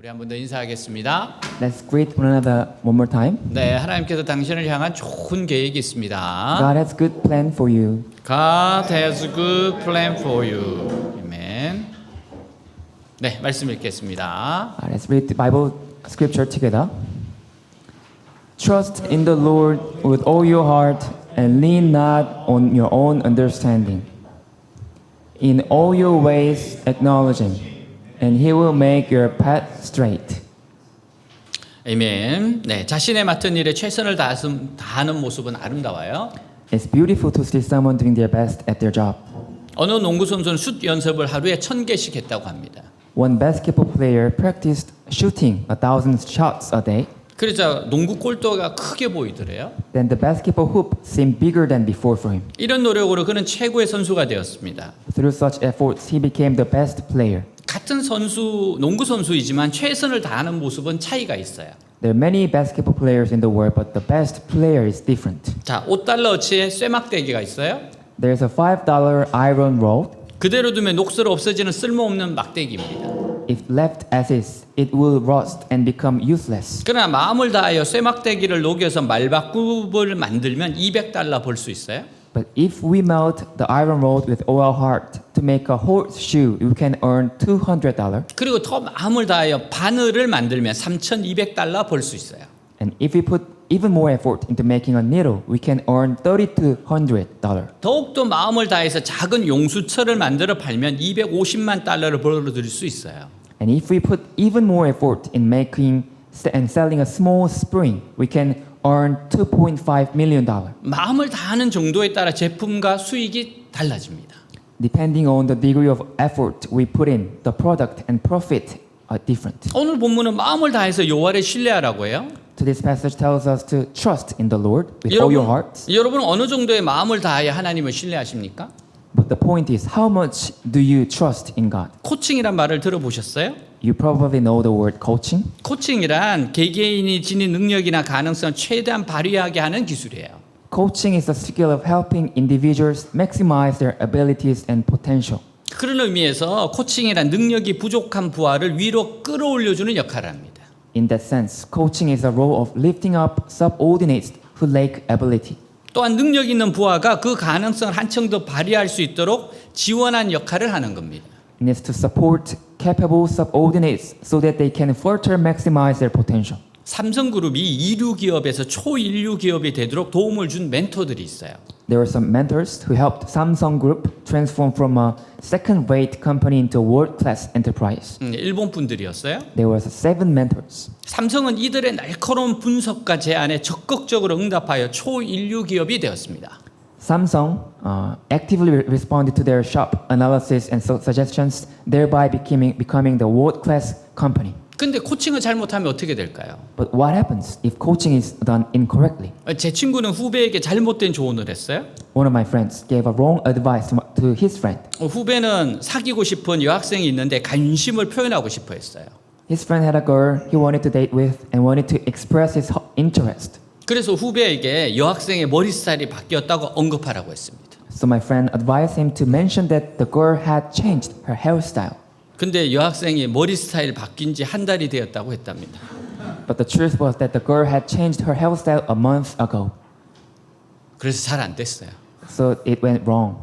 우리 한 번 더 인사하겠습니다. Let's greet one another one more time. 네, 하나님께서 당신을 향한 좋은 계획이 있습니다. God has good plan for you. God has a good plan for you. 아멘. 네, 말씀 읽겠습니다. Let's read the Bible scripture together. Trust in the Lord with all your heart and lean not on your own understanding. In all your ways acknowledge Him, and He will make your path straight. 아멘. 네, 자신의 맡은 일에 최선을 다하는 모습은 아름다워요. It's beautiful to see someone doing their best at their job. 어느 농구 선수는 슛 연습을 하루에 1000개씩 했다고 합니다. One basketball player practiced shooting 1,000 shots a day. 그래서 농구 골도가 크게 보이더래요. Then the basketball hoop seemed bigger than before for him. 이런 노력으로 그는 최고의 선수가 되었습니다. Through such efforts, he became the best player. 같은 선수, 농구 선수이지만 최선을 다하는 모습은 차이가 있어요. There are many basketball players in the world, but the best player is different. 자, 5달러어치의 쇠막대기가 있어요. There's a $5 iron rod. 그대로 두면 녹슬어 없어지는 쓸모없는 막대기입니다. If left as is, it will rust and become useless. 그러나 마음을 다하여 쇠막대기를 녹여서 말바꿈을 만들면 $200 벌 수 있어요. But if we melt the iron rod with all our heart to make a horseshoe, we can earn $200. 그리고 더 마음을 다하여 바늘을 만들면 $3,200 벌 수 있어요. And if we put even more effort into making a needle, we can earn $3,200. 더욱더 마음을 다해서 작은 용수철을 만들어 팔면 $250만 벌어들일 수 있어요. And if we put even more effort in making and selling a small spring, we can earn $2.5 million. 마음을 다하는 정도에 따라 제품과 수익이 달라집니다. Depending on the degree of effort we put in, the product and profit are different. 오늘 본문은 마음을 다해서 여호와를 신뢰하라고 해요. So this passage tells us to trust in the Lord with all your hearts. 여러분 어느 정도의 마음을 다하여 하나님을 신뢰하십니까? But the point is, how much do you trust in God? 코칭이란 말을 들어보셨어요? You probably know the word coaching. 코칭이란 개개인이 지닌 능력이나 가능성을 최대한 발휘하게 하는 기술이에요. Coaching is the skill of helping individuals maximize their abilities and potential. 그런 의미에서 코칭이란 능력이 부족한 부하를 위로 끌어올려주는 역할을 합니다. In that sense, coaching is a role of lifting up subordinates who lack ability. 또한 능력 있는 부하가 그 가능성을 한층 더 발휘할 수 있도록 지원한 역할을 하는 겁니다. It is to support capable subordinates so that they can further maximize their potential. 삼성그룹이 이류 기업에서 초일류 기업이 되도록 도움을 준 멘토들이 있어요. There were some mentors who helped Samsung Group transform from a second-rate company into a world-class enterprise. 일본 분들이었어요. There were 7 mentors. 삼성은 이들의 날카로운 분석과 제안에 적극적으로 응답하여 초일류 기업이 되었습니다. Samsung actively responded to their sharp analysis and suggestions, thereby becoming the world-class company. 근데 코칭을 잘못하면 어떻게 될까요? But what happens if coaching is done incorrectly? 제 친구는 후배에게 잘못된 조언을 했어요. One of my friends gave a wrong advice to his friend. 후배는 사귀고 싶은 여학생이 있는데 관심을 표현하고 싶어 했어요. His friend had a girl he wanted to date with and wanted to express his interest. 그래서 후배에게 여학생의 머리 스타일이 바뀌었다고 언급하라고 했습니다. So my friend advised him to mention that the girl had changed her hairstyle. 근데 여학생이 머리 스타일 바뀐 지 한 달이 되었다고 했답니다. But the truth was that the girl had changed her hairstyle a month ago. 그래서 잘 안 됐어요. So it went wrong.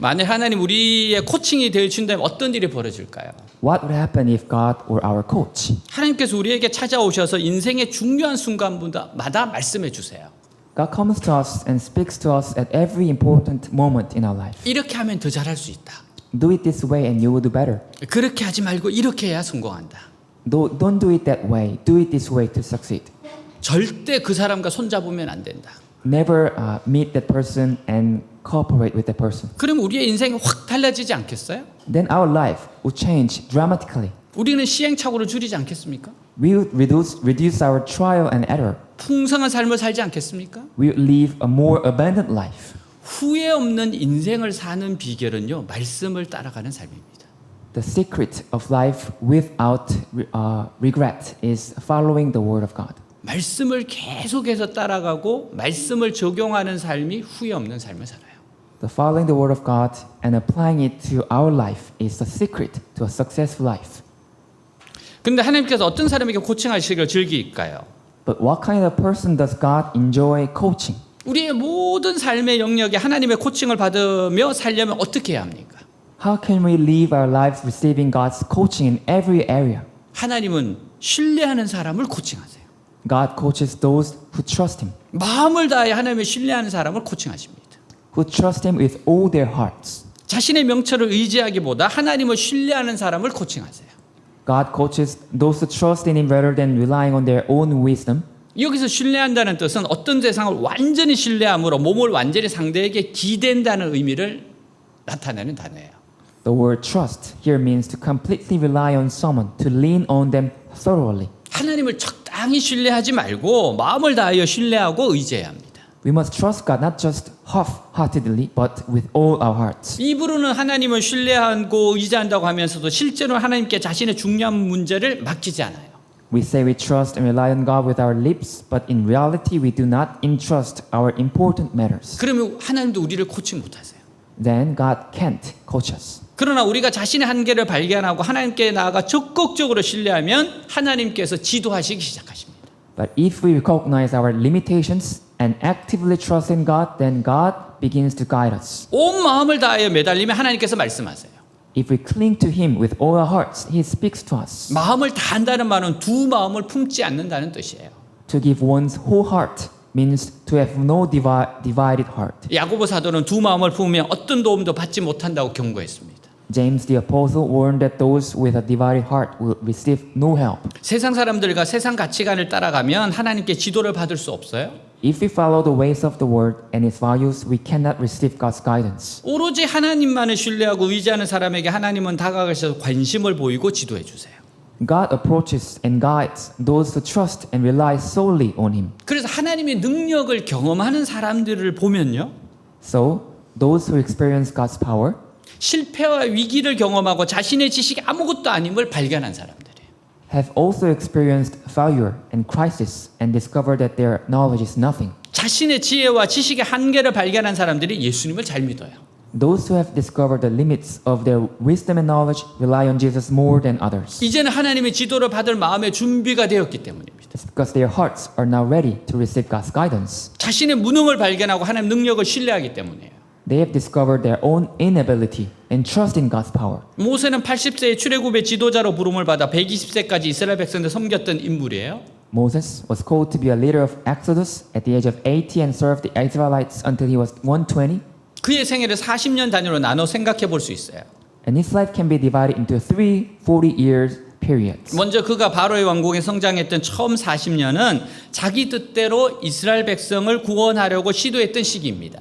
만약 하나님 우리의 코칭이 되어 준다면 어떤 일이 벌어질까요? What would happen if God were our coach? 하나님께서 우리에게 찾아오셔서 인생의 중요한 순간마다 말씀해 주세요. God comes to us and speaks to us at every important moment in our life. 이렇게 하면 더 잘할 수 있다. Do it this way and you will do better. 그렇게 하지 말고 이렇게 해야 성공한다. Don't do it that way. Do it this way to succeed. 절대 그 사람과 손잡으면 안 된다. Never meet that person and cooperate with that person. 그럼 우리의 인생이 확 달라지지 않겠어요? Then our life will change dramatically. 우리는 시행착오를 줄이지 않겠습니까? We will reduce our trial and error. 풍성한 삶을 살지 않겠습니까? We will live a more abundant life. 후회 없는 인생을 사는 비결은요, 말씀을 따라가는 삶입니다. The secret of life without regret is following the word of God. 말씀을 계속해서 따라가고 말씀을 적용하는 삶이 후회 없는 삶을 살아요. The following the word of God and applying it to our life is the secret to a successful life. 근데 하나님께서 어떤 사람에게 코칭하시기를 즐길까요? But what kind of person does God enjoy coaching? 우리의 모든 삶의 영역에 하나님의 코칭을 받으며 살려면 어떻게 해야 합니까? How can we live our lives receiving God's coaching in every area? 하나님은 신뢰하는 사람을 코칭하세요. God coaches those who trust Him, 마음을 다해 하나님을 신뢰하는 사람을 코칭하십니다. who trust Him with all their hearts. 자신의 명철을 의지하기보다 하나님을 신뢰하는 사람을 코칭하세요. God coaches those who trust in Him rather than relying on their own wisdom. 여기서 신뢰한다는 뜻은 어떤 대상을 완전히 신뢰함으로 몸을 완전히 상대에게 기댄다는 의미를 나타내는 단어예요. The word trust here means to completely rely on someone, to lean on them thoroughly. 하나님을 적당히 신뢰하지 말고 마음을 다하여 신뢰하고 의지해야 합니다. We must trust God not just half-heartedly, but with all our hearts. 입으로는 하나님을 신뢰하고 의지한다고 하면서도 실제로 하나님께 자신의 중요한 문제를 맡기지 않아요. We say we trust and rely on God with our lips, but in reality we do not entrust our important matters. 그러면 하나님도 우리를 코칭 못하세요. Then God can't coach us. 그러나 우리가 자신의 한계를 발견하고 하나님께 나아가 적극적으로 신뢰하면 하나님께서 지도하시기 시작하십니다. But if we recognize our limitations and actively trust in God, then God begins to guide us. 온 마음을 다하여 매달리면 하나님께서 말씀하세요. If we cling to Him with all our hearts, He speaks to us. 마음을 다한다는 말은 두 마음을 품지 않는다는 뜻이에요. To give one's whole heart means to have no divided heart. 야고보 사도는 두 마음을 품으면 어떤 도움도 받지 못한다고 경고했습니다. James the apostle warned that those with a divided heart will receive no help. 세상 사람들과 세상 가치관을 따라가면 하나님께 지도를 받을 수 없어요. If we follow the ways of the world and its values, we cannot receive God's guidance. 오로지 하나님만을 신뢰하고 의지하는 사람에게 하나님은 다가가셔서 관심을 보이고 지도해 주세요. God approaches and guides those who trust and rely solely on Him. 그래서 하나님의 능력을 경험하는 사람들을 보면요. So, those who experience God's power 실패와 위기를 경험하고 자신의 지식이 아무것도 아님을 발견한 사람들이에요. have also experienced failure and crisis and discovered that their knowledge is nothing. 자신의 지혜와 지식의 한계를 발견한 사람들이 예수님을 잘 믿어요. Those who have discovered the limits of their wisdom and knowledge rely on Jesus more than others. 이제는 하나님의 지도를 받을 마음의 준비가 되었기 때문입니다. It's because their hearts are now ready to receive God's guidance. 자신의 무능을 발견하고 하나님 능력을 신뢰하기 때문이에요. They have discovered their own inability and trust in God's power. 모세는 80세의 출애굽의 지도자로 부름을 받아 120세까지 이스라엘 백성들 섬겼던 인물이에요. Moses was called to be a leader of Exodus at the age of 80 and served the Israelites until he was 120. 그의 생애를 40년 단위로 나눠 생각해 볼 수 있어요. And his life can be divided into 3 40 years periods. 먼저 그가 바로의 왕궁에 성장했던 처음 40년은 자기 뜻대로 이스라엘 백성을 구원하려고 시도했던 시기입니다.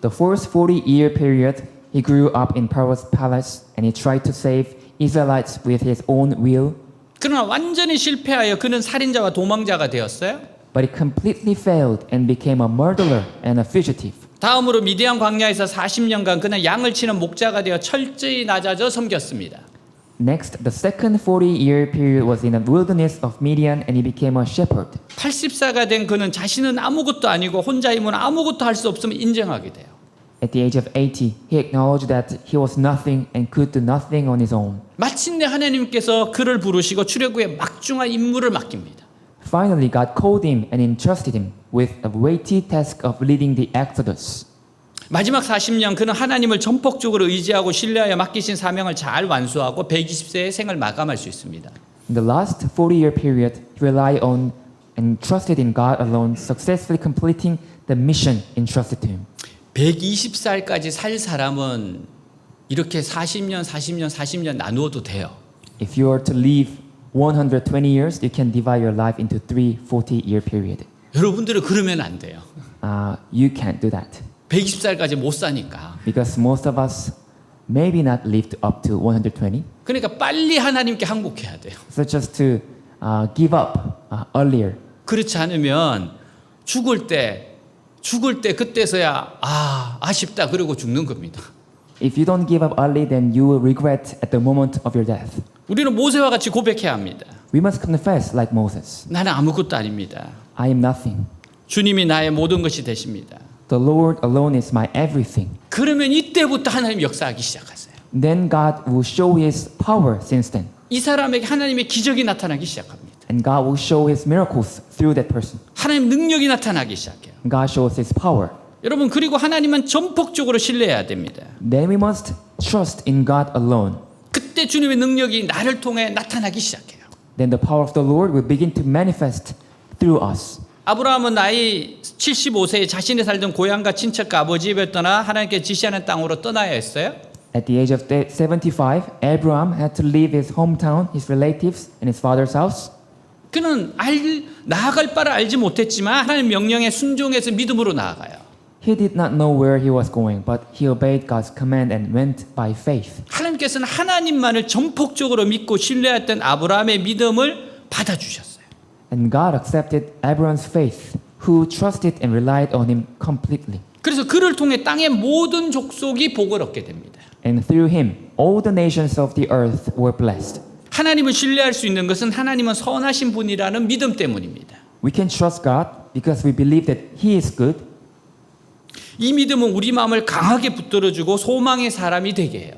The first 40-year period, he grew up in Pharaoh's palace and he tried to save Israelites with his own will. 그러나 완전히 실패하여 그는 살인자와 도망자가 되었어요. But he completely failed and became a murderer and a fugitive. 다음으로 미디안 광야에서 40년간 그는 양을 치는 목자가 되어 철저히 낮아져 섬겼습니다. Next, the second 40-year period was in the wilderness of Midian and he became a shepherd. 80세가 된 그는 자신은 아무것도 아니고 혼자 힘은 아무것도 할 수 없음을 인정하게 돼요. At the age of 80, he acknowledged that he was nothing and could do nothing on his own. 마침내 하나님께서 그를 부르시고 출애굽의 막중한 임무를 맡깁니다. Finally, God called him and entrusted him with a weighty task of leading the Exodus. 마지막 40년 그는 하나님을 전폭적으로 의지하고 신뢰하여 맡기신 사명을 잘 완수하고 120세의 생을 마감할 수 있습니다. In the last 40-year period, he relied on and trusted in God alone, successfully completing the mission entrusted to him. 120살까지 살 사람은 이렇게 40년 나누어도 돼요. If you are to live 120 years, you can divide your life into 3 40-year periods. 여러분들은 그러면 안 돼요. You can't do that 120살까지 못 사니까. because most of us maybe not lived up to 120. 그러니까 빨리 하나님께 항복해야 돼요. So just to give up earlier. 그렇지 않으면 죽을 때 그때서야 아쉽다 그러고 죽는 겁니다. If you don't give up early, then you will regret at the moment of your death. 우리는 모세와 같이 고백해야 합니다. We must confess like Moses. 나는 아무것도 아닙니다. I am nothing. 주님이 나의 모든 것이 되십니다. The Lord alone is my everything. 그러면 이때부터 하나님 역사하기 시작하세요. Then God will show His power since then. 이 사람에게 하나님의 기적이 나타나기 시작합니다. And God will show His miracles through that person. 하나님 능력이 나타나기 시작해요. And God shows His power. 여러분 그리고 하나님은 전폭적으로 신뢰해야 됩니다. Then we must trust in God alone. 그때 주님의 능력이 나를 통해 나타나기 시작해요. Then the power of the Lord will begin to manifest through us. 아브라함은 나이 75세에 자신이 살던 고향과 친척과 아버지 집에 떠나 하나님께 지시하는 땅으로 떠나야 했어요. At the age of 75, Abraham had to leave his hometown, his relatives, and his father's house. 그는 나아갈 바를 알지 못했지만 하나님 명령에 순종해서 믿음으로 나아가요. He did not know where he was going, but he obeyed God's command and went by faith. 하나님께서는 하나님만을 전폭적으로 믿고 신뢰했던 아브라함의 믿음을 받아주셨어요. And God accepted Abraham's faith, who trusted and relied on him completely. 그래서 그를 통해 땅의 모든 족속이 복을 얻게 됩니다. And through him, all the nations of the earth were blessed. 하나님을 신뢰할 수 있는 것은 하나님은 선하신 분이라는 믿음 때문입니다. We can trust God because we believe that He is good. 이 믿음은 우리 마음을 강하게 붙들어주고 소망의 사람이 되게 해요.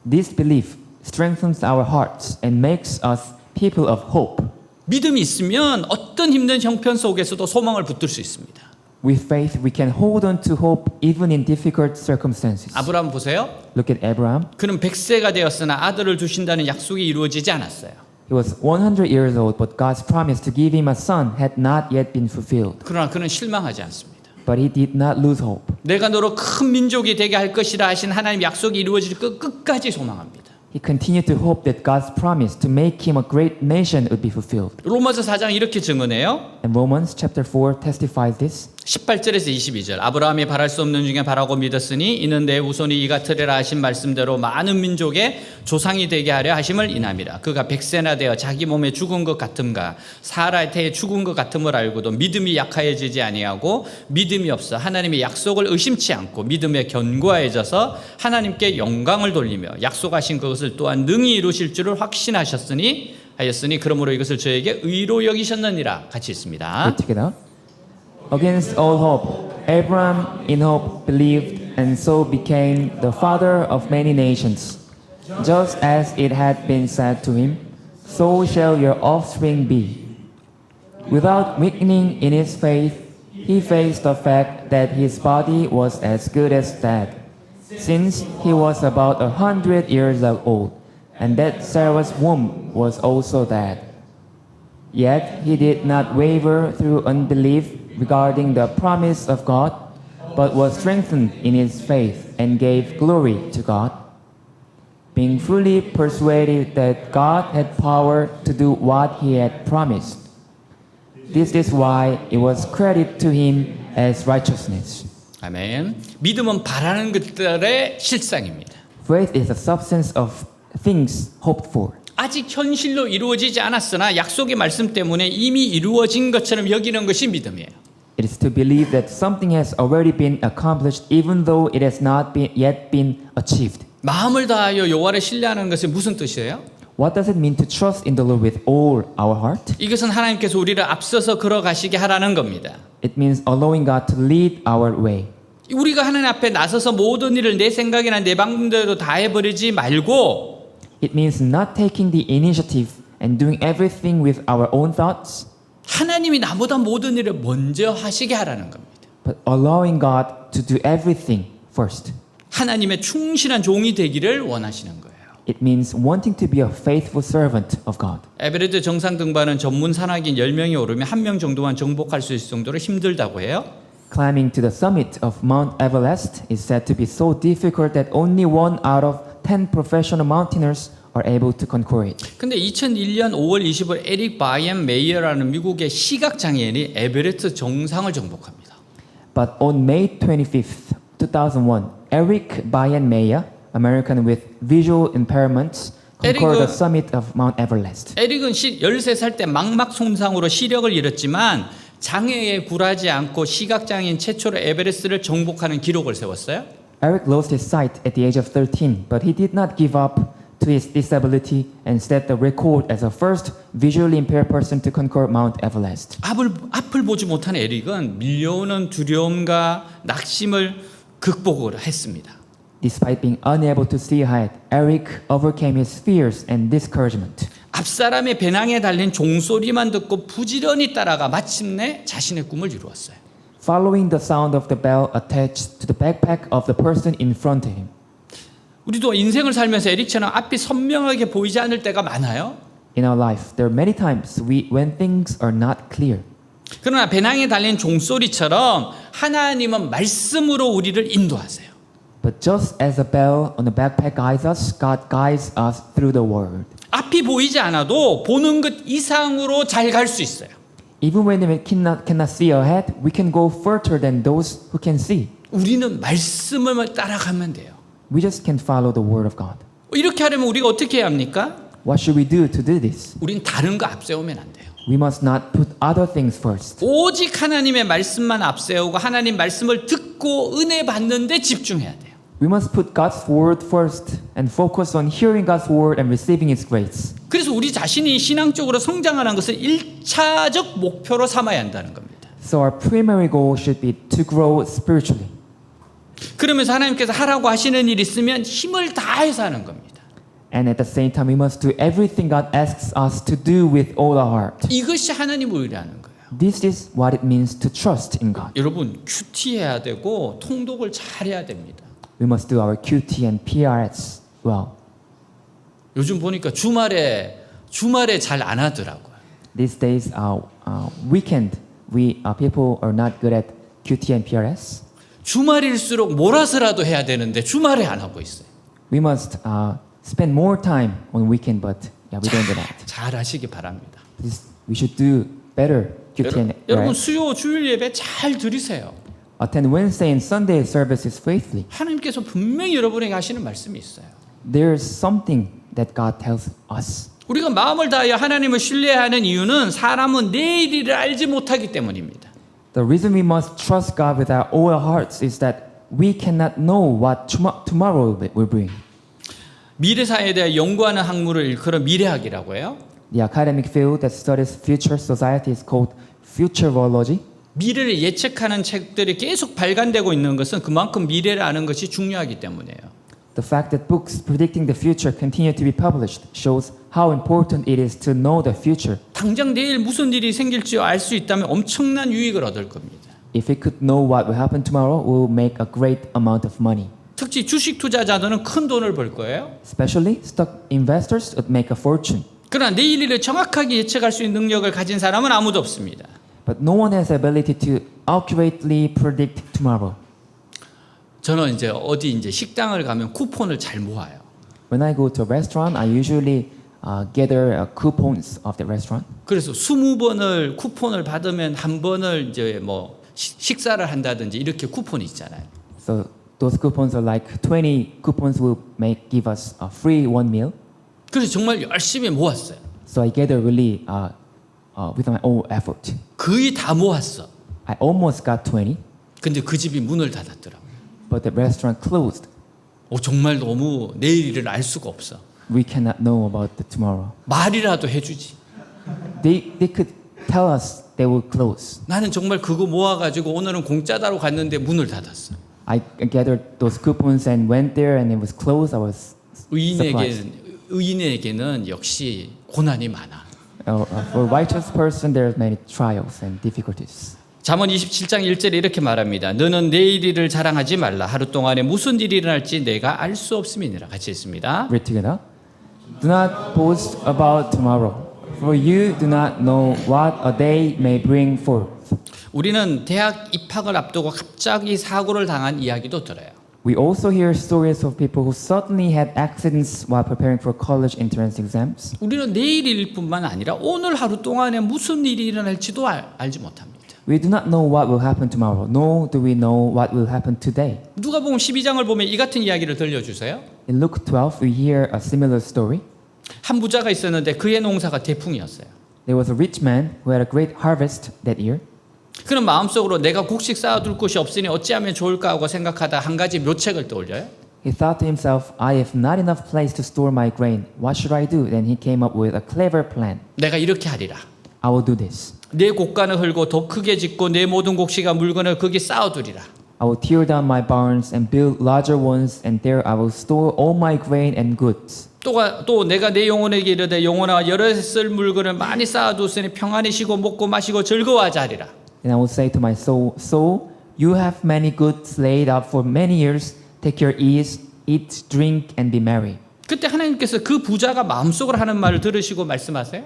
This belief strengthens our hearts and makes us people of hope. 믿음이 있으면 어떤 힘든 형편 속에서도 소망을 붙들 수 있습니다. With faith, we can hold on to hope even in difficult circumstances. 아브라함 보세요. Look at Abraham. 그는 100세가 되었으나 아들을 주신다는 약속이 이루어지지 않았어요. He was 100 years old, but God's promise to give him a son had not yet been fulfilled. 그러나 그는 실망하지 않습니다. But he did not lose hope. 내가 너로 큰 민족이 되게 할 것이라 하신 하나님 약속이 이루어질 것 끝까지 소망합니다. He continued to hope that God's promise to make him a great nation would be fulfilled. 로마서 4장 이렇게 증언해요. And Romans chapter 4 testifies this. 18절에서 22절 아브라함이 바랄 수 없는 중에 바라고 믿었으니 이는 내 후손이 이 같으리라 하신 말씀대로 많은 민족의 조상이 되게 하려 하심을 인함이라. 그가 100세나 되어 자기 몸에 죽은 것 같음과 사라의 태에 죽은 것 같음을 알고도 믿음이 약하여지지 아니하고 믿음이 없어 하나님의 약속을 의심치 않고 믿음에 견고해져서 하나님께 영광을 돌리며 약속하신 그것을 또한 능히 이루실 줄을 확신하셨으니 그러므로 이것을 저에게 의로 여기셨느니라. 같이 있습니다. Read together. Against all hope, Abraham in hope believed and so became the father of many nations. Just as it had been said to him, so shall your offspring be. Without weakening in his faith, he faced the fact that his body was as good as dead, since he was about 100 years old, and that Sarah's womb was also dead. Yet he did not waver through unbelief regarding the promise of God, but was strengthened in his faith and gave glory to God, being fully persuaded that God had power to do what he had promised. This is why it was credited to him as righteousness. 아멘. 믿음은 바라는 것들의 실상입니다. Faith is the substance of things hoped for. 아직 현실로 이루어지지 않았으나 약속의 말씀 때문에 이미 이루어진 것처럼 여기는 것이 믿음이에요. It is to believe that something has already been accomplished even though it has not yet been achieved. 마음을 다하여 여호와를 신뢰하는 것이 무슨 뜻이에요? What does it mean to trust in the Lord with all our heart? 이것은 하나님께서 우리를 앞서서 걸어가시게 하라는 겁니다. It means allowing God to lead our way. 우리가 하나님 앞에 나서서 모든 일을 내 생각이나 내 방법대로 다 해버리지 말고 It means not taking the initiative and doing everything with our own thoughts, 하나님이 나보다 모든 일을 먼저 하시게 하라는 겁니다. but allowing God to do everything first. 하나님의 충실한 종이 되기를 원하시는 거예요. It means wanting to be a faithful servant of God. 에베레스트 정상 등반은 전문 산악인 10명이 오르면 1명 정도만 정복할 수 있을 정도로 힘들다고 해요. Climbing to the summit of Mount Everest is said to be so difficult that only 1 out of 10 professional mountaineers are able to conquer it. 근데 2001년 5월 20일 에릭 바이엔 메이어라는 미국의 시각 장애인이 에베레스트 정상을 정복합니다. But on May 25th, 2001, Eric Bayan Meyer, American with visual impairments, conquered the summit of Mount Everest. 에릭은 13살 때 망막 손상으로 시력을 잃었지만 장애에 굴하지 않고 시각 장애인 최초로 에베레스트를 정복하는 기록을 세웠어요. Eric lost his sight at the age of 13, but he did not give up to his disability and set the record as the first visually impaired person to conquer Mount Everest. 앞을 보지 못한 에릭은 밀려오는 두려움과 낙심을 극복을 했습니다. Despite being unable to see ahead, Eric overcame his fears and discouragement. 앞사람의 배낭에 달린 종소리만 듣고 부지런히 따라가 마침내 자신의 꿈을 이루었어요. Following the sound of the bell attached to the backpack of the person in front of him. 우리도 인생을 살면서 에릭처럼 앞이 선명하게 보이지 않을 때가 많아요. In our life, there are many times when things are not clear. 그러나 배낭에 달린 종소리처럼 하나님은 말씀으로 우리를 인도하세요. But just as a bell on the backpack guides us, God guides us through the word. 앞이 보이지 않아도 보는 것 이상으로 잘 갈 수 있어요. Even when we cannot see ahead, we can go further than those who can see. 우리는 말씀을 따라가면 돼요. We just can follow the word of God. 이렇게 하려면 우리가 어떻게 해야 합니까? What should we do to do this? 우린 다른 거 앞세우면 안 돼요. We must not put other things first. 오직 하나님의 말씀만 앞세우고 하나님 말씀을 듣고 은혜 받는데 집중해야 돼요. We must put God's word first and focus on hearing God's word and receiving His grace. 그래서 우리 자신이 신앙적으로 성장하는 것을 1차적 목표로 삼아야 한다는 겁니다. So our primary goal should be to grow spiritually. 그러면서 하나님께서 하라고 하시는 일이 있으면 힘을 다해서 하는 겁니다. And at the same time, we must do everything God asks us to do with all our heart. 이것이 하나님을 의뢰하는 거예요. This is what it means to trust in God. 여러분 큐티해야 되고 통독을 잘해야 됩니다. We must do our QT and PRS well. 요즘 보니까 주말에 잘 안 하더라고요. These days, weekend, people are not good at QT and PRS. 주말일수록 몰아서라도 해야 되는데 주말에 안 하고 있어요. We must spend more time on weekend, but we don't do that. 잘 하시기 바랍니다. We should do better QT and 여러분 PRS. 수요 주일 예배 잘 들으세요. Attend Wednesday and Sunday services faithfully. 하나님께서 분명히 여러분에게 하시는 말씀이 있어요. There is something that God tells us. 우리가 마음을 다하여 하나님을 신뢰하는 이유는 사람은 내일을 알지 못하기 때문입니다. The reason we must trust God with our all our hearts is that we cannot know what tomorrow will bring. 미래사에 대해 연구하는 학문을 일컬어 미래학이라고 해요. The academic field that studies future society is called futurology. 미래를 예측하는 책들이 계속 발간되고 있는 것은 그만큼 미래를 아는 것이 중요하기 때문이에요. The fact that books predicting the future continue to be published shows how important it is to know the future. 당장 내일 무슨 일이 생길지 알 수 있다면 엄청난 유익을 얻을 겁니다. If we could know what will happen tomorrow, we will make a great amount of money. 특히 주식 투자자들은 큰 돈을 벌 거예요. Especially stock investors would make a fortune. 그러나 내일 일을 정확하게 예측할 수 있는 능력을 가진 사람은 아무도 없습니다. But no one has the ability to accurately predict tomorrow. 저는 이제 식당을 가면 쿠폰을 잘 모아요. When I go to a restaurant, I usually gather coupons of the restaurant. 그래서 20번을 쿠폰을 받으면 한 번을 이제 뭐 식사를 한다든지 이렇게 쿠폰이 있잖아요. So those coupons are like 20 coupons will give us a free one meal. 그래서 정말 열심히 모았어요. So I gather really with my own effort. 거의 다 모았어. I almost got 20, 근데 그 집이 문을 닫았더라고. but the restaurant closed. 정말 너무 내일 일을 알 수가 없어. We cannot know about the tomorrow. 말이라도 해주지. They could tell us they will close. 나는 정말 그거 모아가지고 오늘은 공짜다로 갔는데 문을 닫았어. I gathered those coupons and went there and it was closed. I was surprised. 의인에게는 역시 고난이 많아. For a righteous person, there are many trials and difficulties. 잠언 27장 1절에 이렇게 말합니다. 너는 내일 일을 자랑하지 말라. 하루 동안에 무슨 일이 일어날지 내가 알 수 없음이니라. 같이 읽습니다. Read together. Do not boast about tomorrow, for you do not know what a day may bring forth. 우리는 대학 입학을 앞두고 갑자기 사고를 당한 이야기도 들어요. We also hear stories of people who suddenly had accidents while preparing for college entrance exams. 우리는 내일 일 뿐만 아니라 오늘 하루 동안에 무슨 일이 일어날지도 알지 못합니다. We do not know what will happen tomorrow, nor do we know what will happen today. 누가복음 12장을 보면 이 같은 이야기를 들려주세요. In Luke 12, we hear a similar story. 한 부자가 있었는데 그의 농사가 대풍이었어요. There was a rich man who had a great harvest that year. 그는 마음속으로 내가 곡식 쌓아둘 곳이 없으니 어찌하면 좋을까 하고 생각하다 한 가지 묘책을 떠올려요. He thought to himself, I have not enough place to store my grain. What should I do? Then he came up with a clever plan. 내가 이렇게 하리라. I will do this. 내 곡간을 헐고 더 크게 짓고 내 모든 곡식과 물건을 거기 쌓아두리라. I will tear down my barns and build larger ones, and there I will store all my grain and goods. 또 내가 내 영혼에게 이르되 영혼아 여러 쓸 물건을 많이 쌓아두으니 평안히 쉬고 먹고 마시고 즐거워하자 하리라. And I will say to my soul, Soul, you have many goods laid up for many years. Take your ease, eat, drink, and be merry. 그때 하나님께서 그 부자가 마음속으로 하는 말을 들으시고 말씀하세요.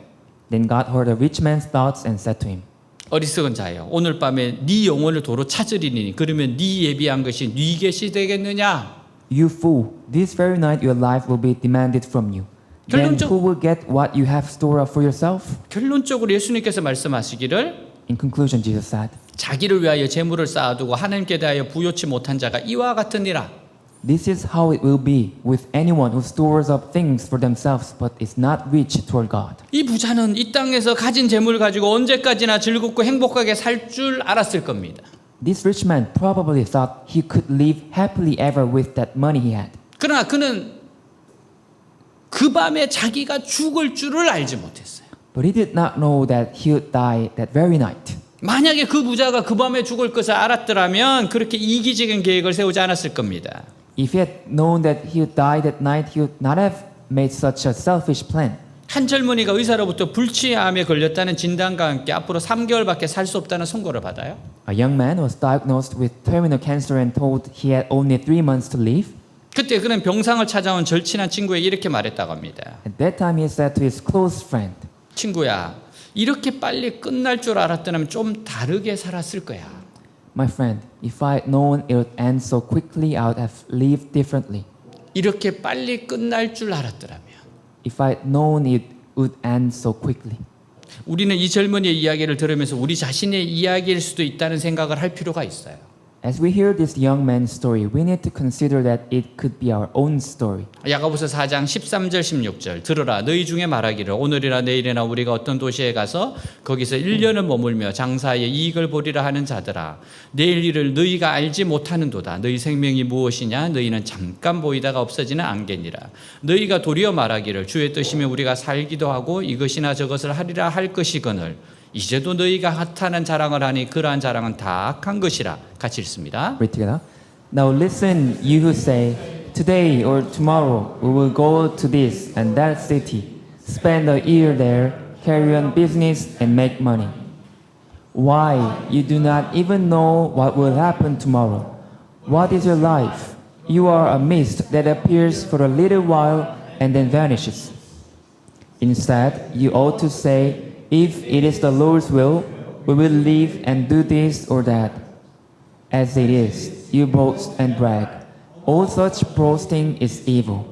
Then God heard a rich man's thoughts and said to him, 어리석은 자여 오늘 밤에 네 영혼을 도로 찾으리니 그러면 네 예비한 것이 네 것이 되겠느냐. You fool, this very night your life will be demanded from you. Then 결론적- who will get what you have stored up for yourself? 결론적으로 예수님께서 말씀하시기를 In conclusion, Jesus said, 자기를 위하여 재물을 쌓아두고 하나님께 대하여 부요치 못한 자가 이와 같으니라. This is how it will be with anyone who stores up things for themselves but is not rich toward God. 이 부자는 이 땅에서 가진 재물을 가지고 언제까지나 즐겁고 행복하게 살 줄 알았을 겁니다. This rich man probably thought he could live happily ever with that money he had. 그러나 그는 그 밤에 자기가 죽을 줄을 알지 못했어요. But he did not know that he would die that very night. 만약에 그 부자가 그 밤에 죽을 것을 알았더라면 그렇게 이기적인 계획을 세우지 않았을 겁니다. If he had known that he would die that night, he would not have made such a selfish plan. 한 젊은이가 의사로부터 불치암에 걸렸다는 진단과 함께 앞으로 3개월밖에 살 수 없다는 선고를 받아요. A young man was diagnosed with terminal cancer and told he had only 3 months to live. 그때 그는 병상을 찾아온 절친한 친구에게 이렇게 말했다고 합니다. At that time, he said to his close friend, 친구야, 이렇게 빨리 끝날 줄 알았다면 좀 다르게 살았을 거야. My friend, if I had known it would end so quickly, I would have lived differently. 이렇게 빨리 끝날 줄 알았더라면. If I had known it would end so quickly. 우리는 이 젊은이의 이야기를 들으면서 우리 자신의 이야기일 수도 있다는 생각을 할 필요가 있어요. As we hear this young man's story, we need to consider that it could be our own story. 야고보서 4장 13절 16절 들으라 너희 중에 말하기를 오늘이나 내일이나 우리가 어떤 도시에 가서 거기서 1년을 머물며 장사의 이익을 보리라 하는 자들아 내일 일을 너희가 알지 못하는도다. 너희 생명이 무엇이냐 너희는 잠깐 보이다가 없어지는 안개니라. 너희가 도리어 말하기를 주의 뜻이면 우리가 살기도 하고 이것이나 저것을 하리라 할 것이거늘 이제도 너희가 핫하는 자랑을 하니 그러한 자랑은 다 악한 것이라. 같이 읽습니다. Read together. Now listen, you who say, today or tomorrow we will go to this and that city, spend a year there, carry on business and make money. Why? You do not even know what will happen tomorrow. What is your life? You are a mist that appears for a little while and then vanishes. Instead, you ought to say, if it is the Lord's will, we will live and do this or that. As it is, you boast and brag. All such boasting is evil.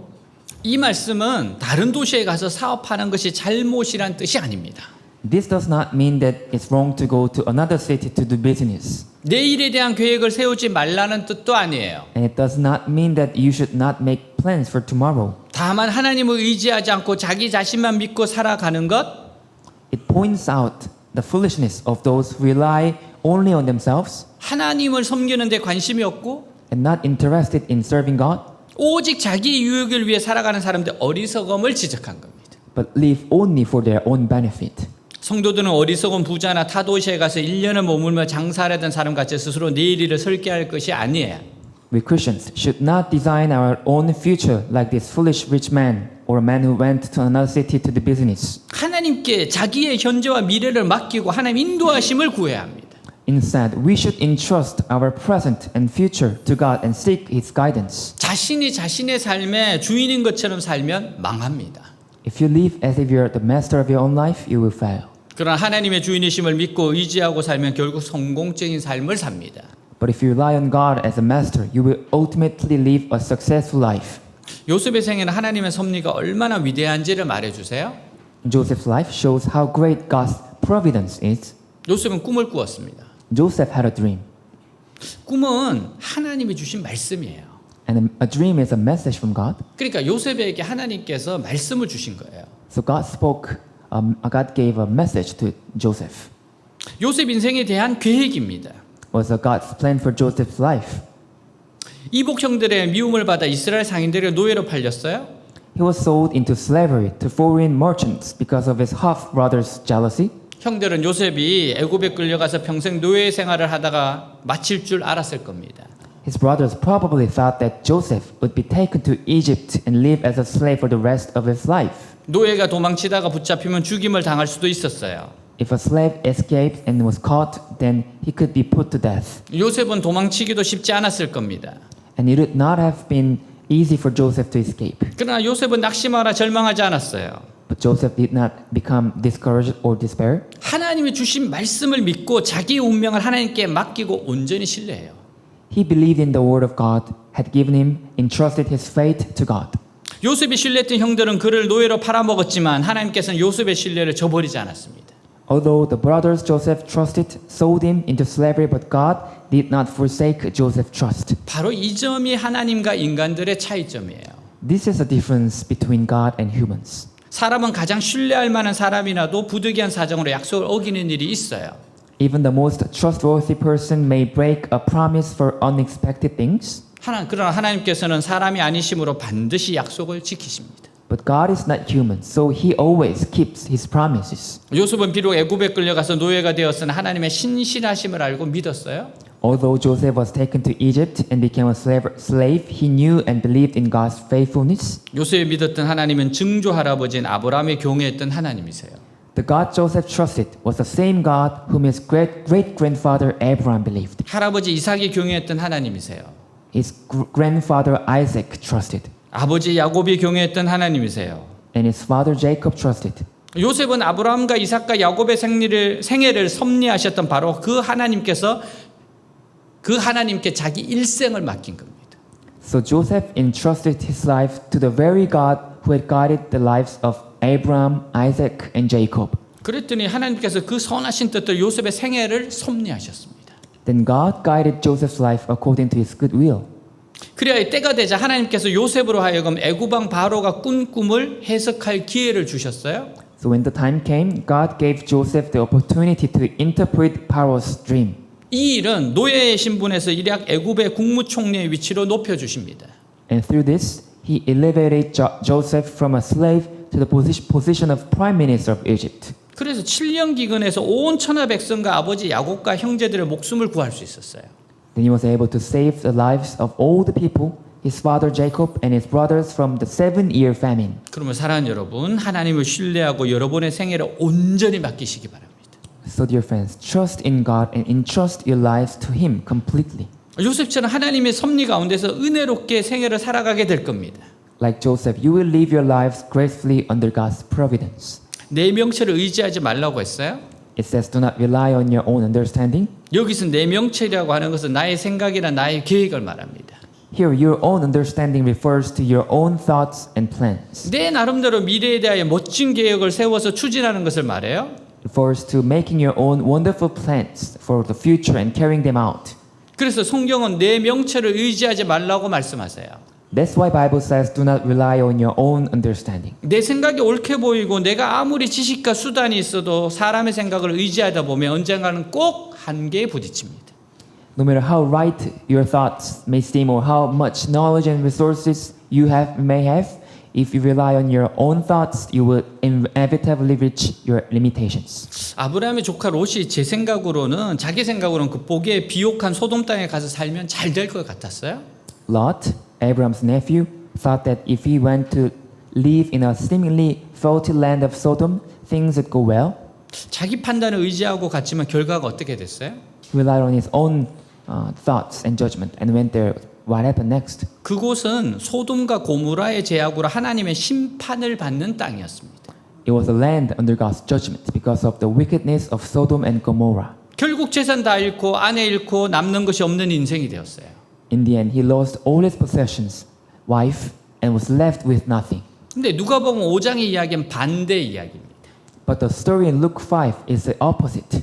이 말씀은 다른 도시에 가서 사업하는 것이 잘못이란 뜻이 아닙니다. This does not mean that it's wrong to go to another city to do business. 내일에 대한 계획을 세우지 말라는 뜻도 아니에요. And it does not mean that you should not make plans for tomorrow. 다만 하나님을 의지하지 않고 자기 자신만 믿고 살아가는 것, It points out the foolishness of those who rely only on themselves 하나님을 섬기는 데 관심이 없고 and not interested in serving God, 오직 자기 유익을 위해 살아가는 사람들 어리석음을 지적한 겁니다. but live only for their own benefit. 성도들은 어리석은 부자나 타 도시에 가서 1년을 머물며 장사하려던 사람 같이 스스로 내일 일을 설계할 것이 아니에요. We Christians should not design our own future like this foolish rich man or a man who went to another city to do business. 하나님께 자기의 현재와 미래를 맡기고 하나님 인도하심을 구해야 합니다. Instead, we should entrust our present and future to God and seek His guidance. 자신이 자신의 삶의 주인인 것처럼 살면 망합니다. If you live as if you're the master of your own life, you will fail. 그러나 하나님의 주인이심을 믿고 의지하고 살면 결국 성공적인 삶을 삽니다. But if you rely on God as a master, you will ultimately live a successful life. 요셉의 생애는 하나님의 섭리가 얼마나 위대한지를 말해주세요. Joseph's life shows how great God's providence is. 요셉은 꿈을 꾸었습니다. Joseph had a dream, 꿈은 하나님이 주신 말씀이에요. and a dream is a message from God. 그러니까 요셉에게 하나님께서 말씀을 주신 거예요. So God gave a message to Joseph. 요셉 인생에 대한 계획입니다. It was God's plan for Joseph's life. 이복 형들의 미움을 받아 이스라엘 상인들에게 노예로 팔렸어요. He was sold into slavery to foreign merchants because of his half brother's jealousy. 형들은 요셉이 애굽에 끌려가서 평생 노예 생활을 하다가 마칠 줄 알았을 겁니다. His brothers probably thought that Joseph would be taken to Egypt and live as a slave for the rest of his life. 노예가 도망치다가 붙잡히면 죽임을 당할 수도 있었어요. If a slave escaped and was caught, then he could be put to death. 요셉은 도망치기도 쉽지 않았을 겁니다. And it would not have been easy for Joseph to escape. 그러나 요셉은 낙심하거나 절망하지 않았어요. But Joseph did not become discouraged or despair. 하나님이 주신 말씀을 믿고 자기 운명을 하나님께 맡기고 온전히 신뢰해요. He believed in the word of God, had given him, entrusted his fate to God. 요셉이 신뢰했던 형들은 그를 노예로 팔아먹었지만 하나님께서는 요셉의 신뢰를 저버리지 않았습니다. Although the brothers Joseph trusted sold him into slavery, but God did not forsake Joseph's trust. 바로 이 점이 하나님과 인간들의 차이점이에요. This is the difference between God and humans. 사람은 가장 신뢰할 만한 사람이라도 부득이한 사정으로 약속을 어기는 일이 있어요. Even the most trustworthy person may break a promise for unexpected things. 그러나 하나님께서는 사람이 아니심으로 반드시 약속을 지키십니다. But God is not human, so He always keeps His promises. 요셉은 비록 애굽에 끌려가서 노예가 되었으나 하나님의 신실하심을 알고 믿었어요. Although Joseph was taken to Egypt and became a slave, he knew and believed in God's faithfulness. 요셉이 믿었던 하나님은 증조 할아버지인 아브라함의 경외했던 하나님이세요. The God Joseph trusted was the same God whom his great-grandfather Abraham believed. 할아버지 이삭이 경외했던 하나님이세요. His grandfather Isaac trusted. 아버지 야곱이 경외했던 하나님이세요. And his father Jacob trusted. 요셉은 아브라함과 이삭과 야곱의 생애를 섭리하셨던 바로 그 하나님께 자기 일생을 맡긴 겁니다. So Joseph entrusted his life to the very God who had guided the lives of Abraham, Isaac, and Jacob. 그랬더니 하나님께서 그 선하신 뜻대로 요셉의 생애를 섭리하셨습니다. Then God guided Joseph's life according to his good will. 그래야 때가 되자 하나님께서 요셉으로 하여금 애굽 왕 바로가 꾼 꿈을 해석할 기회를 주셨어요. So when the time came, God gave Joseph the opportunity to interpret Pharaoh's dream. 이 일은 노예의 신분에서 일약 애굽의 국무총리의 위치로 높여 주십니다. And through this, he elevated Joseph from a slave to the position of prime minister of Egypt. 그래서 7년 기근에서 온 천하 백성과 아버지 야곱과 형제들의 목숨을 구할 수 있었어요. Then he was able to save the lives of all the people, his father Jacob and his brothers from the 7-year famine. 그러면 사랑하는 여러분, 하나님을 신뢰하고 여러분의 생애를 온전히 맡기시기 바랍니다. So dear friends, trust in God and entrust your lives to him completely. 요셉처럼 하나님의 섭리 가운데서 은혜롭게 생애를 살아가게 될 겁니다. Like Joseph, you will live your lives gracefully under God's providence. 내 명체를 의지하지 말라고 했어요. It says, do not rely on your own understanding. 여기서 내 명체라고 하는 것은 나의 생각이나 나의 계획을 말합니다. Here, your own understanding refers to your own thoughts and plans. 내 나름대로 미래에 대하여 멋진 계획을 세워서 추진하는 것을 말해요. It refers to making your own wonderful plans for the future and carrying them out. 그래서 성경은 내 명체를 의지하지 말라고 말씀하세요. That's why Bible says, do not rely on your own understanding. 내 생각이 옳게 보이고 내가 아무리 지식과 수단이 있어도 사람의 생각을 의지하다 보면 언젠가는 꼭 한계에 부딪힙니다. No matter how right your thoughts may seem or how much knowledge and resources you may have, if you rely on your own thoughts, you will inevitably reach your limitations. 아브라함의 조카 롯이 제 생각으로는 자기 생각으로는 그 보기에 비옥한 소돔 땅에 가서 살면 잘 될 것 같았어요. Lot, Abraham's nephew, thought that if he went to live in a seemingly fertile land of Sodom, things would go well. 자기 판단을 의지하고 갔지만 결과가 어떻게 됐어요? He relied on his own thoughts and judgment and went there. What happened next? 그곳은 소돔과 고모라의 제약으로 하나님의 심판을 받는 땅이었습니다. It was a land under God's judgment because of the wickedness of Sodom and Gomorrah. 결국 재산 다 잃고 아내 잃고 남는 것이 없는 인생이 되었어요. In the end, he lost all his possessions, wife, and was left with nothing. 근데 누가복음 5장의 이야기는 반대 이야기입니다. But the story in Luke 5 is the opposite.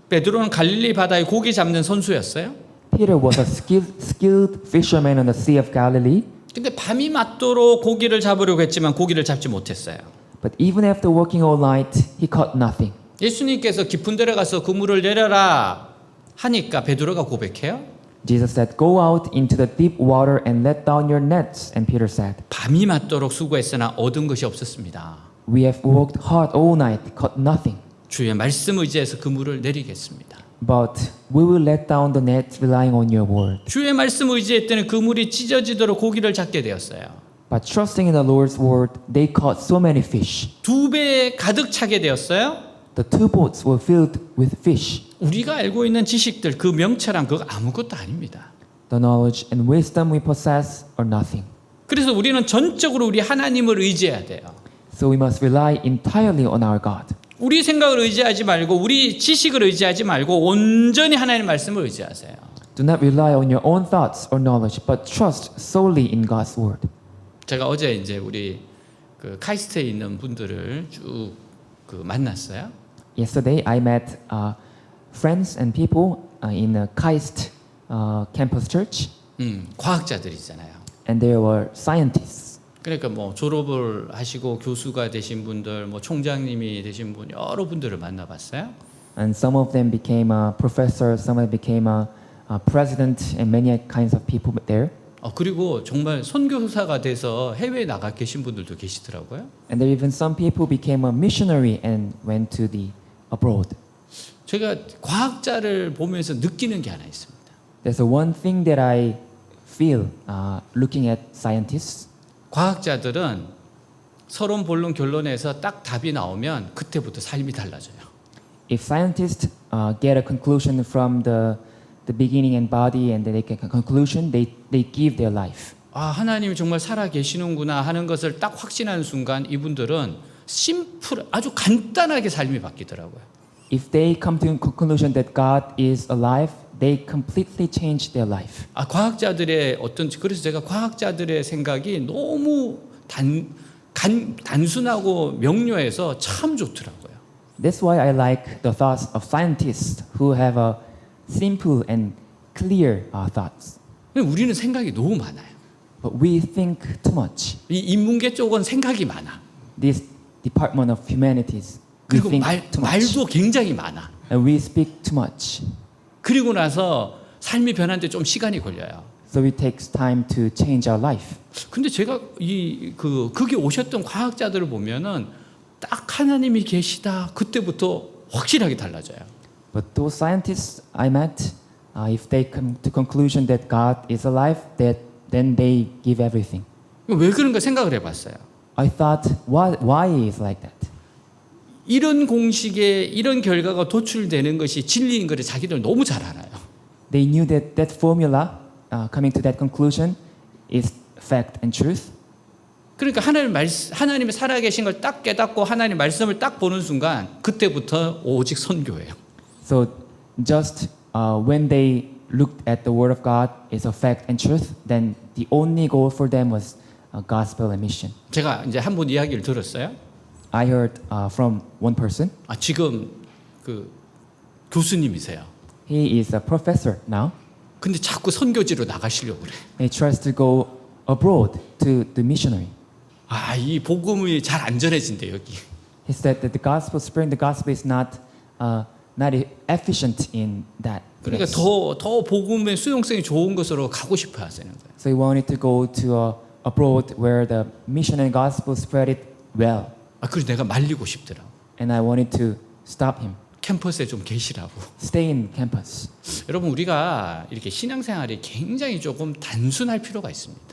베드로는 갈릴리 바다에 고기 잡는 선수였어요. Peter was a skilled fisherman on the Sea of Galilee. 근데 밤이 맞도록 고기를 잡으려고 했지만 고기를 잡지 못했어요. But even after working all night, he caught nothing. 예수님께서 깊은 데로 가서 그물을 내려라 하니까 베드로가 고백해요. Jesus said, "Go out into the deep water and let down your nets." And Peter said, 밤이 맞도록 수고했으나 얻은 것이 없었습니다. "We have worked hard all night, caught nothing. 주의 말씀 의지해서 그물을 내리겠습니다. but we will let down the net relying on your word. 주의 말씀 의지했더니 그물이 찢어지도록 고기를 잡게 되었어요. By trusting in the Lord's word, they caught so many fish. 2배 가득 차게 되었어요. The two boats were filled with fish. 우리가 알고 있는 지식들, 그 명철함, 그거 아무것도 아닙니다. The knowledge and wisdom we possess are nothing. 그래서 우리는 전적으로 우리 하나님을 의지해야 돼요. So we must rely entirely on our God. 우리 생각을 의지하지 말고 우리 지식을 의지하지 말고 온전히 하나님의 말씀을 의지하세요. Do not rely on your own thoughts or knowledge, but trust solely in God's word. 제가 어제 이제 우리 그 카이스트에 있는 분들을 쭉 그 만났어요. Yesterday, I met friends and people in a KAIST campus church, 과학자들이잖아요. and there were scientists. 그러니까 뭐 졸업을 하시고 교수가 되신 분들, 뭐 총장님이 되신 분 여러 분들을 만나봤어요. And some of them became a professor, some of them became a president, and many kinds of people there. 그리고 정말 선교사가 돼서 해외에 나가 계신 분들도 계시더라고요. And there even some people became a missionary and went to the abroad. 제가 과학자를 보면서 느끼는 게 하나 있습니다. There's one thing that I feel looking at scientists. 과학자들은 서론 본론 결론에서 딱 답이 나오면 그때부터 삶이 달라져요. If scientists get a conclusion from the beginning and body, and then they get a conclusion, they give their life. 하나님이 정말 살아 계시는구나 하는 것을 딱 확신하는 순간 이분들은 아주 간단하게 삶이 바뀌더라고요. If they come to a conclusion that God is alive, they completely change their life. 과학자들의 그래서 제가 과학자들의 생각이 너무 단순하고 명료해서 참 좋더라고요. That's why I like the thoughts of scientists who have a simple and clear thoughts. 근데 우리는 생각이 너무 많아요. But we think too much. 이 인문계 쪽은 생각이 많아. This department of humanities, we 그리고 think too much. 말도 굉장히 많아. And we speak too much. 그리고 나서 삶이 변하는데 좀 시간이 걸려요. So it takes time to change our life. 근데 제가 거기 오셨던 과학자들을 보면은 딱 하나님이 계시다. 그때부터 확실하게 달라져요. But those scientists I met, if they come to conclusion that God is alive, then they give everything. 왜 그런가 생각을 해봤어요. I thought, why is like that? 이런 공식에 이런 결과가 도출되는 것이 진리인 것을 자기들 너무 잘 알아요. They knew that that formula, coming to that conclusion, is fact and truth. 그러니까 하나님의 살아계신 걸 딱 깨닫고 하나님 말씀을 딱 보는 순간 그때부터 오직 선교예요. So just when they looked at the Word of God is a fact and truth, then the only goal for them was gospel and mission. 제가 이제 한 분 이야기를 들었어요. I heard from one person. 지금 그 교수님이세요. He is a professor now. 근데 자꾸 선교지로 나가시려고 그래. He tries to go abroad to the missionary. 이 복음이 잘 안 전해진대 여기. He said that the gospel, spreading the gospel, is not efficient in that. 그러니까 place. 더 복음의 수용성이 좋은 곳으로 가고 싶어 하시는 거예요. So he wanted to go to abroad where the mission and gospel spread it well. 그래서 내가 말리고 싶더라고. And I wanted to stop him. 캠퍼스에 좀 계시라고. Stay in campus. 여러분 우리가 이렇게 신앙생활이 굉장히 조금 단순할 필요가 있습니다.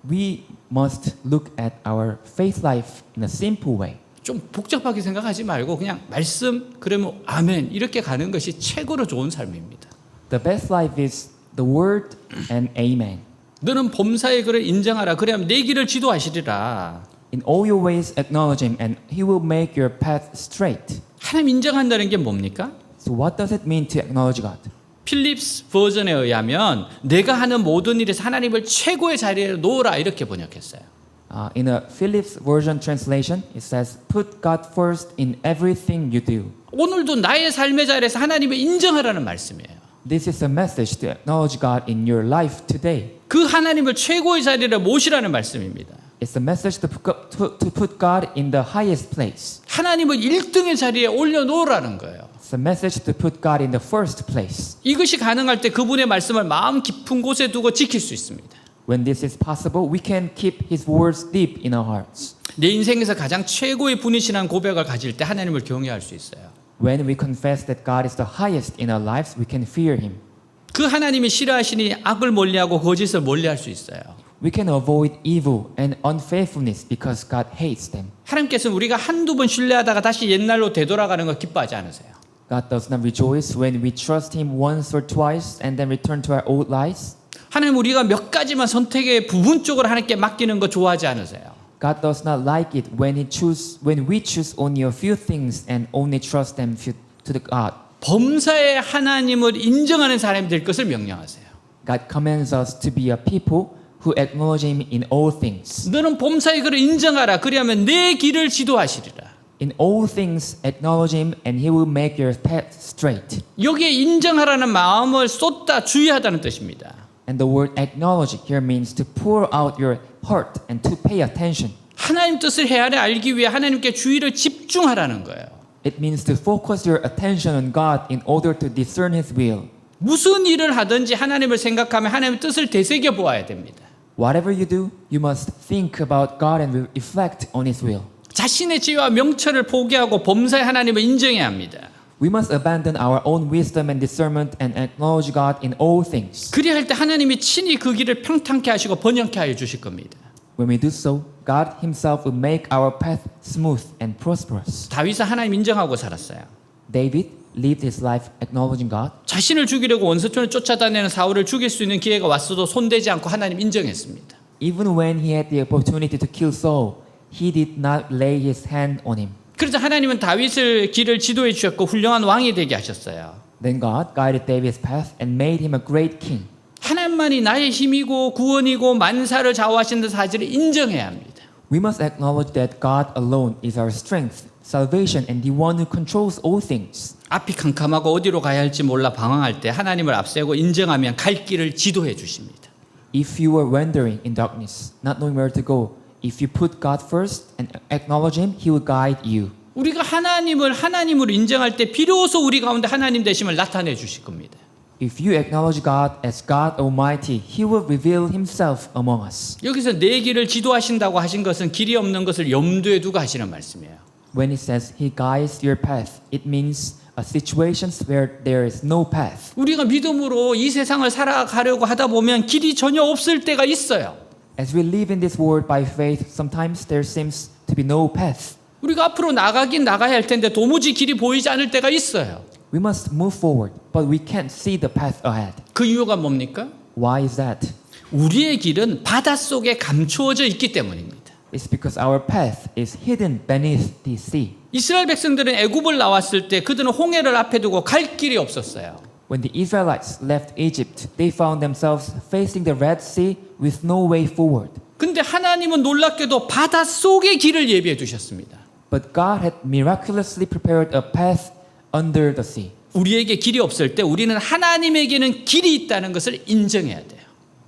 We must look at our faith life in a simple way. 좀 복잡하게 생각하지 말고 그냥 말씀 그러면 아멘 이렇게 가는 것이 최고로 좋은 삶입니다. The best life is the word and amen. 너는 범사의 글을 인정하라. 그래야 내 길을 지도하시리라. In all your ways acknowledge him and he will make your path straight. 하나님 인정한다는 게 뭡니까? So what does it mean to acknowledge God? 필립스 버전에 의하면 내가 하는 모든 일에서 하나님을 최고의 자리에 놓으라 이렇게 번역했어요. In a Phillips version translation, it says, "Put God first in everything you do." 오늘도 나의 삶의 자리에서 하나님을 인정하라는 말씀이에요. This is a message to acknowledge God in your life today. 그 하나님을 최고의 자리에 모시라는 말씀입니다. It's a message to put God in the highest place. 하나님을 1등의 자리에 올려놓으라는 거예요. It's a message to put God in the first place. 이것이 가능할 때 그분의 말씀을 마음 깊은 곳에 두고 지킬 수 있습니다. When this is possible, we can keep His words deep in our hearts. 내 인생에서 가장 최고의 분이신한 고백을 가질 때 하나님을 경외할 수 있어요. When we confess that God is the highest in our lives, we can fear Him. 그 하나님이 싫어하시니 악을 멀리하고 거짓을 멀리할 수 있어요. We can avoid evil and unfaithfulness because God hates them. 하나님께서는 우리가 한두 번 신뢰하다가 다시 옛날로 되돌아가는 걸 기뻐하지 않으세요. God does not rejoice when we trust Him once or twice and then return to our old lies. 하나님 우리가 몇 가지만 선택에 부분적으로 하나님께 맡기는 거 좋아하지 않으세요. God does not like it when we choose only a few things and only trust them to the God. 범사의 하나님을 인정하는 사람이 될 것을 명령하세요. God commands us to be a people who acknowledge Him in all things. 너는 범사의 그를 인정하라. 그리하면 내 길을 지도하시리라. In all things acknowledge Him and He will make your path straight. 여기에 인정하라는 마음을 쏟다 주의하다는 뜻입니다. And the word acknowledge here means to pour out your heart and to pay attention. 하나님 뜻을 헤아려 알기 위해 하나님께 주의를 집중하라는 거예요. It means to focus your attention on God in order to discern His will. 무슨 일을 하든지 하나님을 생각하며 하나님의 뜻을 되새겨 보아야 됩니다. Whatever you do, you must think about God and reflect on His will. 자신의 지혜와 명철을 포기하고 범사의 하나님을 인정해야 합니다. We must abandon our own wisdom and discernment and acknowledge God in all things. 그리할 때 하나님이 친히 그 길을 평탄케 하시고 번영케 하여 주실 겁니다. When we do so, God Himself will make our path smooth and prosperous. 다윗은 하나님 인정하고 살았어요. David lived his life acknowledging God. 자신을 죽이려고 원수촌을 쫓아다니는 사울을 죽일 수 있는 기회가 왔어도 손대지 않고 하나님 인정했습니다. Even when he had the opportunity to kill Saul, he did not lay his hand on him. 그래서 하나님은 다윗을 길을 지도해 주셨고 훌륭한 왕이 되게 하셨어요. Then God guided David's path and made him a great king. 하나님만이 나의 힘이고 구원이고 만사를 좌우하시는 사실을 인정해야 합니다. We must acknowledge that God alone is our strength, salvation, and the one who controls all things. 앞이 캄캄하고 어디로 가야 할지 몰라 방황할 때 하나님을 앞세우고 인정하면 갈 길을 지도해 주십니다. If you are wandering in darkness, not knowing where to go, if you put God first and acknowledge Him, He will guide you. 우리가 하나님을 하나님으로 인정할 때 비로소 우리 가운데 하나님 되심을 나타내 주실 겁니다. If you acknowledge God as God Almighty, He will reveal Himself among us. 여기서 내 길을 지도하신다고 하신 것은 길이 없는 것을 염두에 두고 하시는 말씀이에요. When it says He guides your path, it means situations where there is no path. 우리가 믿음으로 이 세상을 살아가려고 하다 보면 길이 전혀 없을 때가 있어요. As we live in this world by faith, sometimes there seems to be no path. 우리가 앞으로 나가긴 나가야 할 텐데 도무지 길이 보이지 않을 때가 있어요. We must move forward, but we can't see the path ahead. 그 이유가 뭡니까? Why is that? 우리의 길은 바닷속에 감추어져 있기 때문입니다. It's because our path is hidden beneath the sea. 이스라엘 백성들은 애굽을 나왔을 때 그들은 홍해를 앞에 두고 갈 길이 없었어요. When the Israelites left Egypt, they found themselves facing the Red Sea with no way forward. 근데 하나님은 놀랍게도 바닷속의 길을 예비해 두셨습니다. But God had miraculously prepared a path under the sea. 우리에게 길이 없을 때 우리는 하나님에게는 길이 있다는 것을 인정해야 돼요.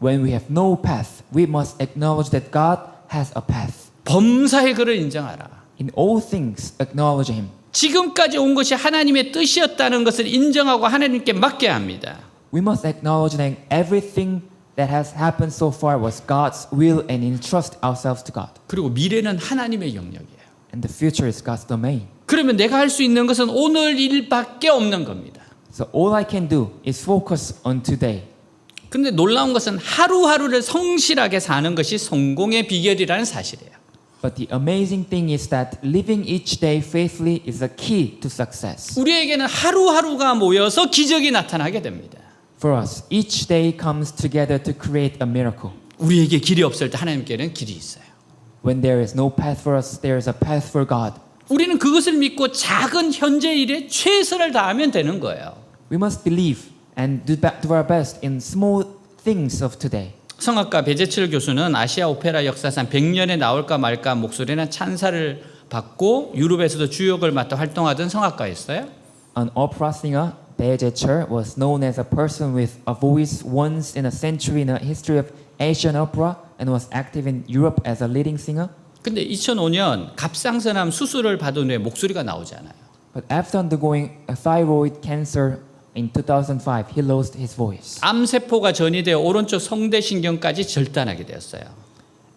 When we have no path, we must acknowledge that God has a path. 범사의 그를 인정하라. In all things, acknowledge Him. 지금까지 온 것이 하나님의 뜻이었다는 것을 인정하고 하나님께 맡겨야 합니다. We must acknowledge that everything that has happened so far was God's will and entrust ourselves to God. 그리고 미래는 하나님의 영역이에요. And the future is God's domain. 그러면 내가 할 수 있는 것은 오늘 일밖에 없는 겁니다. So all I can do is focus on today. 근데 놀라운 것은 하루하루를 성실하게 사는 것이 성공의 비결이라는 사실이에요. But the amazing thing is that living each day faithfully is a key to success. 우리에게는 하루하루가 모여서 기적이 나타나게 됩니다. For us, each day comes together to create a miracle. 우리에게 길이 없을 때 하나님께는 길이 있어요. When there is no path for us, there is a path for God. 우리는 그것을 믿고 작은 현재 일에 최선을 다하면 되는 거예요. We must believe and do our best in small things of today. 성악가 배재철 교수는 아시아 오페라 역사상 100년에 나올까 말까 목소리나 찬사를 받고 유럽에서도 주역을 맡아 활동하던 성악가였어요. An opera singer, Bae Jae-chul, was known as a person with a voice once in a century in the history of Asian opera and was active in Europe as a leading singer. 근데 2005년 갑상선암 수술을 받은 후에 목소리가 나오지 않아요. But after undergoing a thyroid cancer in 2005, he lost his voice. 암세포가 전이되어 오른쪽 성대신경까지 절단하게 되었어요.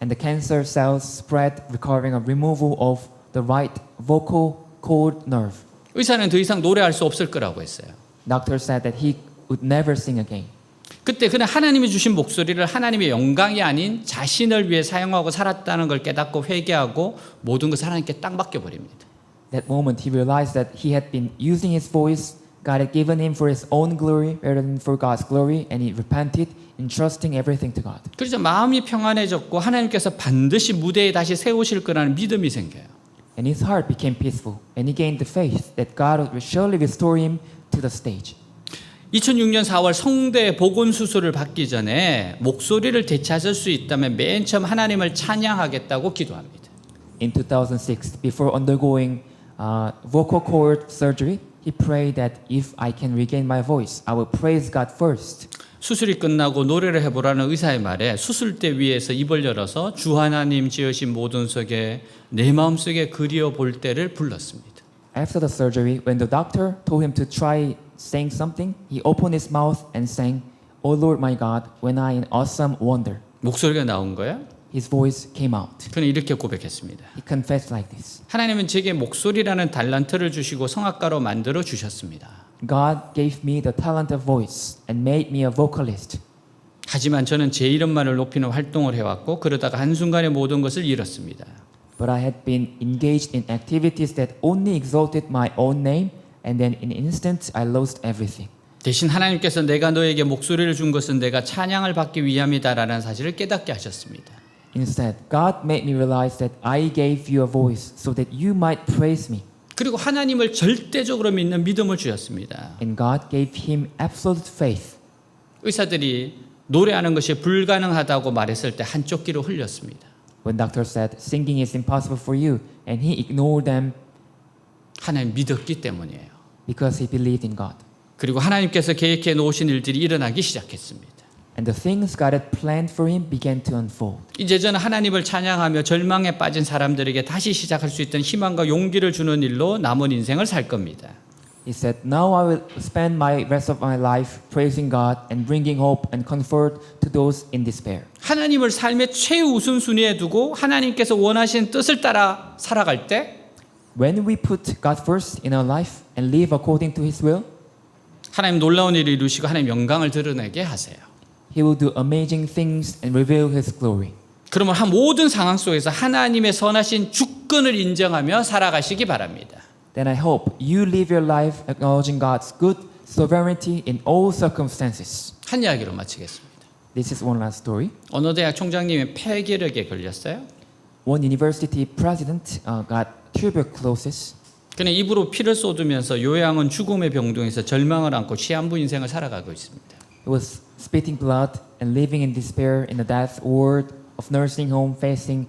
And the cancer cells spread, requiring a removal of the right vocal cord nerve. 의사는 더 이상 노래할 수 없을 거라고 했어요. Doctor said that he would never sing again. 그때 그는 하나님이 주신 목소리를 하나님의 영광이 아닌 자신을 위해 사용하고 살았다는 걸 깨닫고 회개하고 모든 것을 하나님께 딱 맡겨버립니다. That moment he realized that he had been using his voice God had given him for his own glory rather than for God's glory, and he repented, entrusting everything to God. 그래서 마음이 평안해졌고 하나님께서 반드시 무대에 다시 세우실 거라는 믿음이 생겨요. And his heart became peaceful, and he gained the faith that God would surely restore him to the stage. 2006년 4월 성대 복원 수술을 받기 전에 목소리를 되찾을 수 있다면 맨 처음 하나님을 찬양하겠다고 기도합니다. In 2006, before undergoing vocal cord surgery, he prayed that if I can regain my voice, I will praise God first. 수술이 끝나고 노래를 해보라는 의사의 말에 수술대 위에서 입을 열어서 주 하나님 지으신 모든 속에 내 마음속에 그리워 볼 때를 불렀습니다. After the surgery, when the doctor told him to try saying something, he opened his mouth and sang, "O Lord my God, when I in awesome wonder." 목소리가 나온 거예요. His voice came out. 그는 이렇게 고백했습니다. He confessed like this. 하나님은 제게 목소리라는 달란트를 주시고 성악가로 만들어 주셨습니다. God gave me the talent of voice and made me a vocalist. 하지만 저는 제 이름만을 높이는 활동을 해왔고 그러다가 한순간에 모든 것을 잃었습니다. But I had been engaged in activities that only exalted my own name, and then in an instant I lost everything. 대신 하나님께서 내가 너에게 목소리를 준 것은 내가 찬양을 받기 위함이다라는 사실을 깨닫게 하셨습니다. Instead, God made me realize that I gave you a voice so that you might praise me. 그리고 하나님을 절대적으로 믿는 믿음을 주셨습니다. And God gave him absolute faith. 의사들이 노래하는 것이 불가능하다고 말했을 때 한쪽 귀로 흘렸습니다. When doctor said singing is impossible for you, and he ignored them 하나님 믿었기 때문이에요. because he believed in God. 그리고 하나님께서 계획해 놓으신 일들이 일어나기 시작했습니다. And the things God had planned for him began to unfold. 이제 저는 하나님을 찬양하며 절망에 빠진 사람들에게 다시 시작할 수 있던 희망과 용기를 주는 일로 남은 인생을 살 겁니다. He said, "Now I will spend my rest of my life praising God and bringing hope and comfort to those in despair." 하나님을 삶의 최우선순위에 두고 하나님께서 원하시는 뜻을 따라 살아갈 때 When we put God first in our life and live according to His will, 하나님 놀라운 일을 이루시고 하나님 영광을 드러내게 하세요. He will do amazing things and reveal His glory. 그러면 모든 상황 속에서 하나님의 선하신 주권을 인정하며 살아가시기 바랍니다. Then I hope you live your life acknowledging God's good sovereignty in all circumstances. 한 이야기로 마치겠습니다. This is one last story. 어느 대학 총장님이 폐결핵에 걸렸어요. One university president got tuberculosis. 그는 입으로 피를 쏟으면서 요양원 죽음의 병동에서 절망을 안고 시한부 인생을 살아가고 있습니다. He was spitting blood and living in despair in the death ward of nursing home facing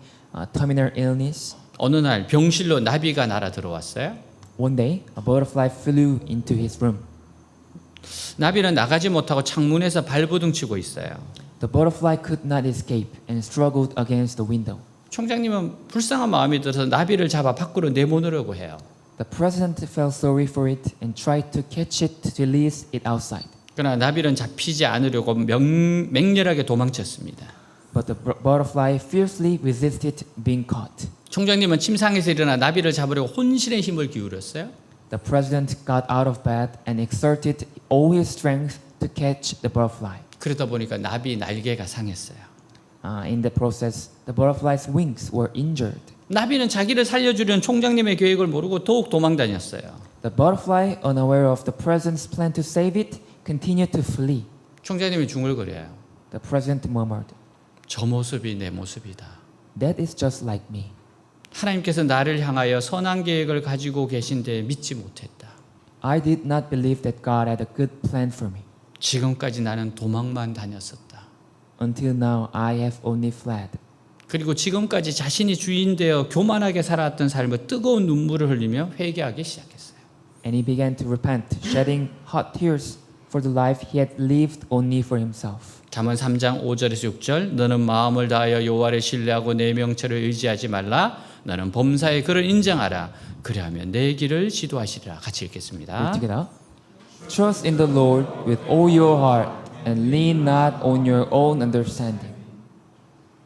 terminal illness. 어느 날 병실로 나비가 날아 들어왔어요. One day, a butterfly flew into his room. 나비는 나가지 못하고 창문에서 발부둥치고 있어요. The butterfly could not escape and struggled against the window. 총장님은 불쌍한 마음이 들어서 나비를 잡아 밖으로 내보내려고 해요. The president felt sorry for it and tried to catch it to release it outside. 그러나 나비는 잡히지 않으려고 맹렬하게 도망쳤습니다. But the butterfly fiercely resisted being caught. 총장님은 침상에서 일어나 나비를 잡으려고 혼신의 힘을 기울였어요. The president got out of bed and exerted all his strength to catch the butterfly. 그러다 보니까 나비 날개가 상했어요. In the process, the butterfly's wings were injured. 나비는 자기를 살려주려는 총장님의 계획을 모르고 더욱 도망다녔어요. The butterfly, unaware of the president's plan to save it, continued to flee. 총장님이 중얼거려요. The president murmured, 저 모습이 내 모습이다. "That is just like me." 하나님께서 나를 향하여 선한 계획을 가지고 계신데 믿지 못했다. I did not believe that God had a good plan for me. 지금까지 나는 도망만 다녔었다. Until now, I have only fled. 그리고 지금까지 자신이 주인되어 교만하게 살아왔던 삶을 뜨거운 눈물을 흘리며 회개하기 시작했어요. And he began to repent, shedding hot tears for the life he had lived only for himself. 잠언 3장 5절에서 6절 너는 마음을 다하여 여호와를 신뢰하고 내 명철을 의지하지 말라. 너는 범사의 그를 인정하라. 그리하면 내 길을 지도하시리라. 같이 읽겠습니다. Read together. Trust in the Lord with all your heart and lean not on your own understanding.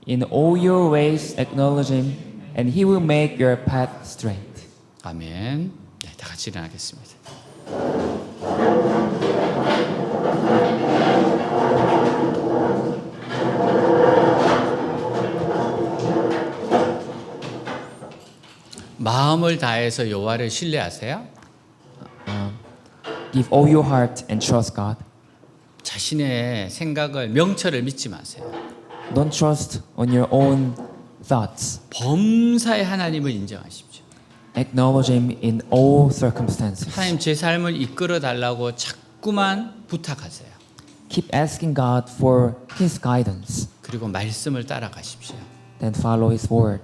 In all your ways acknowledge him and he will make your path straight. 아멘. 네, 다 같이 일어나겠습니다. 마음을 다해서 여호와를 신뢰하세요. Give all your heart and trust God. 자신의 생각을 명철을 믿지 마세요. Don't trust on your own thoughts. 범사의 하나님을 인정하십시오. Acknowledge Him in all circumstances. 하나님 제 삶을 이끌어 달라고 자꾸만 부탁하세요. Keep asking God for His guidance. 그리고 말씀을 따라가십시오. Then follow His word.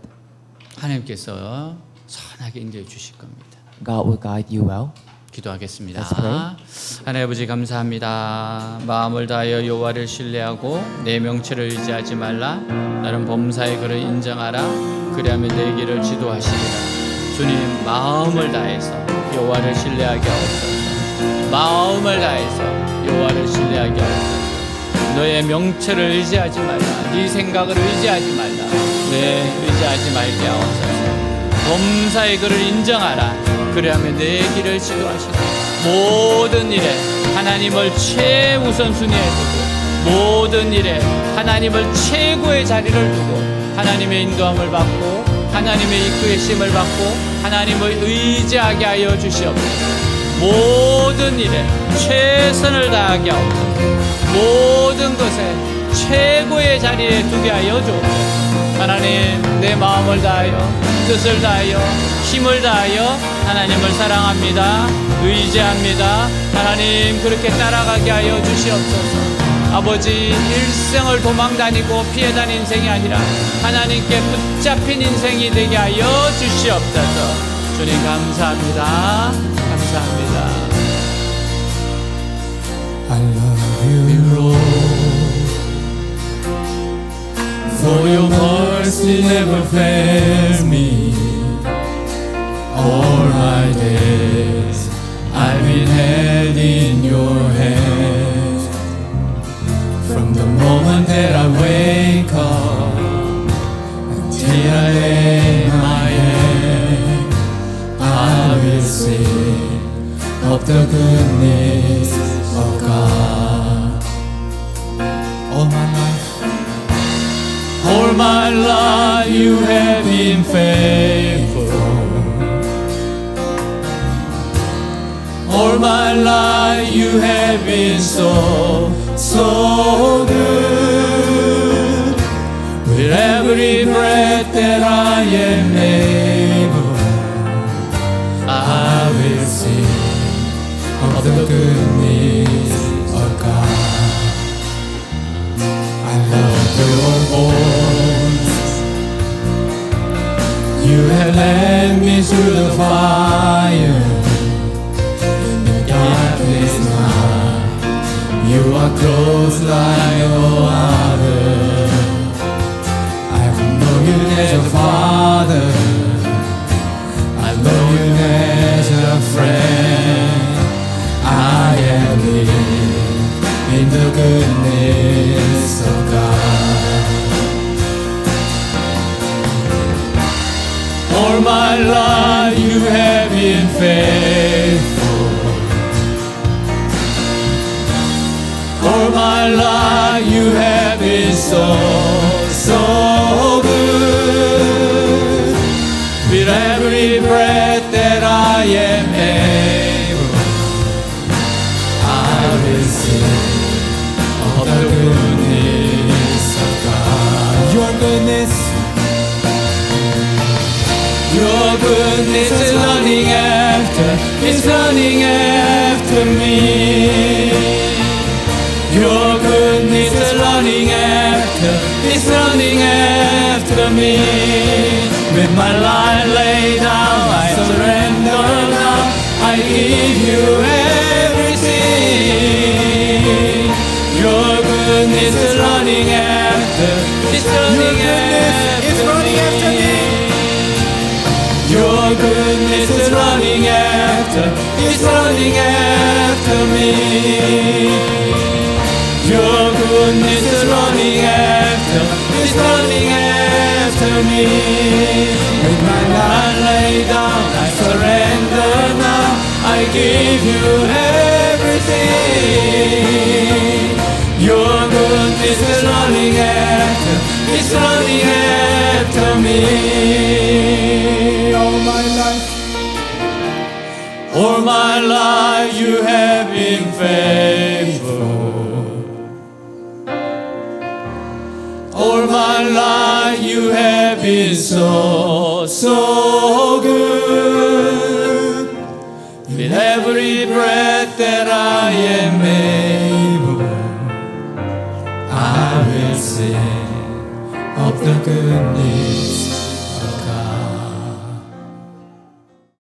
하나님께서 선하게 인도해 주실 겁니다. God will guide you well. 기도하겠습니다. Let's pray. 하나님 아버지 감사합니다. 마음을 다하여 여호와를 신뢰하고 내 명철을 의지하지 말라. 나는 범사의 그를 인정하라. 그리하면 내 길을 지도하시리라. 주님 마음을 다해서 여호와를 신뢰하게 하옵소서. 마음을 다해서 여호와를 신뢰하게 하옵소서. 너의 명철을 의지하지 말라. 네 생각을 의지하지 말라. 의지하지 말게 하옵소서. 범사의 그를 인정하라. 그래야만 내 길을 지도하시고 모든 일에 하나님을 최우선순위에 두고 모든 일에 하나님을 최고의 자리를 두고 하나님의 인도함을 받고 하나님의 이끄심을 받고 하나님을 의지하게 하여 주시옵소서. 모든 일에 최선을 다하게 하옵소서. 모든 것에 최고의 자리에 두게 하여 주옵소서. 하나님 내 마음을 다하여 뜻을 다하여 힘을 다하여 하나님을 사랑합니다. 의지합니다. 하나님 그렇게 따라가게 하여 주시옵소서. 아버지 일생을 도망다니고 피해다닌 인생이 아니라 하나님께 붙잡힌 인생이 되게 하여 주시옵소서. 주님 감사합니다. 감사합니다. I love you, Lord, for your mercy never fails me. All my days I've been held in your hand. From the moment that I wake up until I lay my head, I will sing of the goodness of God. All my life you have been faithful. All my life you have been so good. With every breath that I am able, I will sing of the goodness of God. I love your voice. You have led me through the fire. Darkness night, you are close like no other. I've known you as a father, I've known you as a friend. I am living in the goodness of God. All my life you have been faithful. All my life you have been so good. With every breath that I am able, I will sing of the goodness of God. Your goodness is running after me. Your goodness is running after me. With my life laid down, I surrender now. I give you everything. Your goodness is running after me. Your goodness is running after me. Your goodness is running after me. With my life laid down, I surrender now. give you everything. Your goodness is running after, it's running after me. All my life you have been faithful. All my life you have been so, so good. With every breath that I am able, I will sing of the goodness